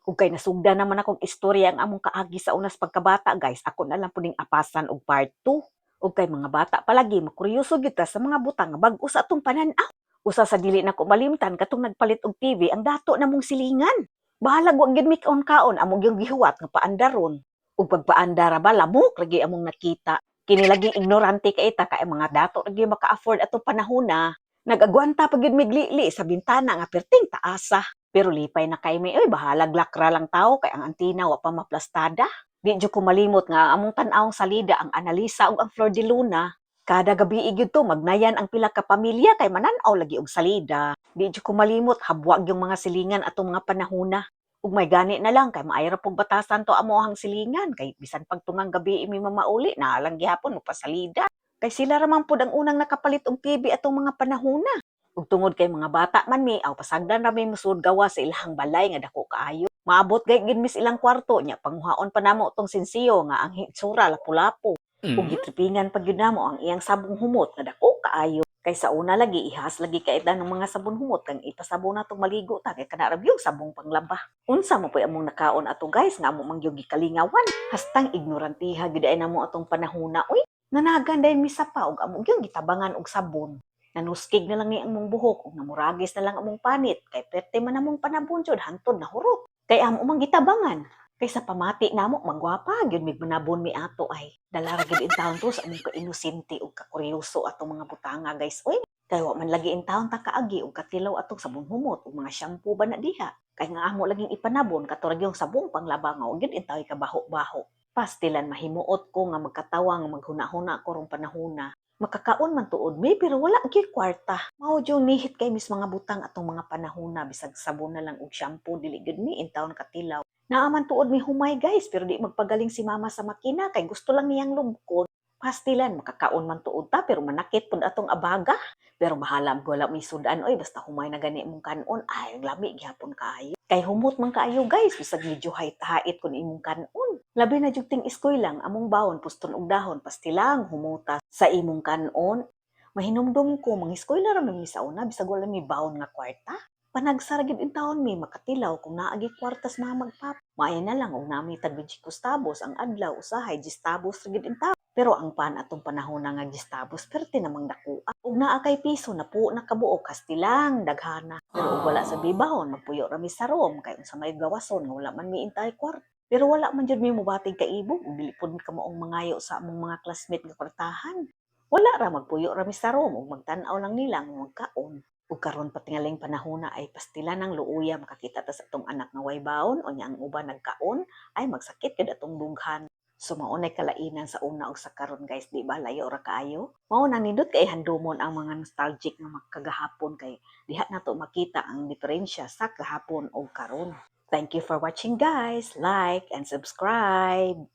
Ug kay nasugda naman akong istorya ang among kaagi sa unas pagkabata guys, ako na lang puning apasan og part 2. Ug kay mga bata palagi makuryoso gyud ta sa mga butang nga bag-o sa atong panan-aw. Usa sa dili nako malimtan katong nagpalit og TV ang dato namong silingan. Bahalag wa gyud mi kaon-kaon amo gyud gihuwat nga paandaron. Ug pagpaandar ba lamok lagi among nakita. Kini laging ignorante kay ta kay mga dato lagi maka-afford atong panahona. Nag-agwanta pa gyud miglili sa bintana nga perting taasa. Pero lipay na kay may, oy, bahalag lakra lang tao kay ang antina wa pa maplastada. Di jud ko malimot nga among tan-awong salida ang Analisa ug ang Flor de Luna. Kada gabi gyud to magnayan ang pila ka pamilya kay manan-aw lagi og salida. Di jud ko malimot habwag yung mga silingan atong mga panahona. Ug may gani na lang kay maay ra pug batasan to amohang silingan kay bisan pagtungang gabi imi mamauli na lang gihapon mo pasalida. Kay sila ra man pud ang unang nakapalit og TV atong mga panahona. Ug tungod kay mga bata man mi, aw pasagdan ra mi musud gawa sa ilahang balay nga dako kaayo. Maabot gay gid mis ilang kwarto nya panghuhaon pa namo tong sinsiyo nga ang hitsura lapu-lapu. Ug gitripingan pa gyud namo ang iyang sabong humot nga dako kaayo. Kay sa una lagi ihas lagi kay ng mga sabon humot kang ipasabon natong maligo ta kay kana ra gyud sabong panglaba. Unsa mo poy among nakaon ato guys nga amo man gyud gikalingawan. Hastang ignorantiha gyud ay namo atong panahona. Uy, nanagan dahil mi sapa ug amo gyud gitabangan og sabon. Nanuskig na lang ni among buhok ug namuragis na lang among panit kay pwerte man among panabunjod hantod na hurot. Kay amo mang gitabangan. Kay sa pamati namo magwapa gyud mig manabon mi ato ay. Dala ra gyud in taon to sa among kainosente ug kakuryoso atong mga butanga guys. Uy, kay wa man lagi in taon ta kaagi ug katilaw atong sabon humot ug mga shampoo ba na diha. Kay nga amo laging ipanabon katurag yung sabong panglaba nga ug gyud intaw kabaho-baho. Pastilan mahimuot ko nga magkatawa nga maghuna-huna ko rong panahona. Makakaon man tuod mi pero wala gyud kwarta. Mao jud nihit kay mis mga butang atong mga panahona bisag sabon na lang og shampoo dili gyud mi in taon katilaw. Naaman tuod mi humay guys pero di magpagaling si mama sa makina kay gusto lang niyang lubkon. Pastilan makakaon man tuod ta pero manakit pud atong abaga. Pero bahala wala mi sudan oy basta humay na gani imong kanon ay lami gyapon kaayo. Kay humot man kaayo guys bisag medyo hait-hait kun imong kanon. Labi na jud ting iskoy lang among bawon puston og dahon pastilang humuta sa imong kanon. Mahinumdum ko mangiskoy ra man mi sa una bisag wala mi bawon nga kwarta. Panagsara gyud intawon mi makatilaw kung naa gyud kwartas mga magpap. Maayo na lang og nami tag 20 kustabos ang adlaw usahay 10 tabos ra gyud intaw. Pero ang pan atong panahon na nga 10 tabos perte namang dakuha. Ug naa kay piso na po nakabuok kastilang daghana. Pero ug wala sa bibahon magpuyo ra mi sa room kay unsa may gawason nga wala man mi intay kwarta. Pero wala man jud mi mobatig kaibog ug dili pud ka maong mangayo sa among mga classmate nga kwartahan. Wala ra magpuyo ra mi sa room ug magtan-aw lang nila nga magkaon. Ug karon patingaling panahona ay pastilan ng luuya makakita ta sa atong anak nga way baon o nya ang uban nagkaon ay magsakit kad atong dughan. So maunay kalainan sa una ug sa karon guys, di ba layo ra kaayo? Mao nang nindot kay handumon ang mga nostalgic nga makagahapon kay diha nato makita ang diferensya sa kahapon ug karon. Thank you for watching guys. Like and subscribe.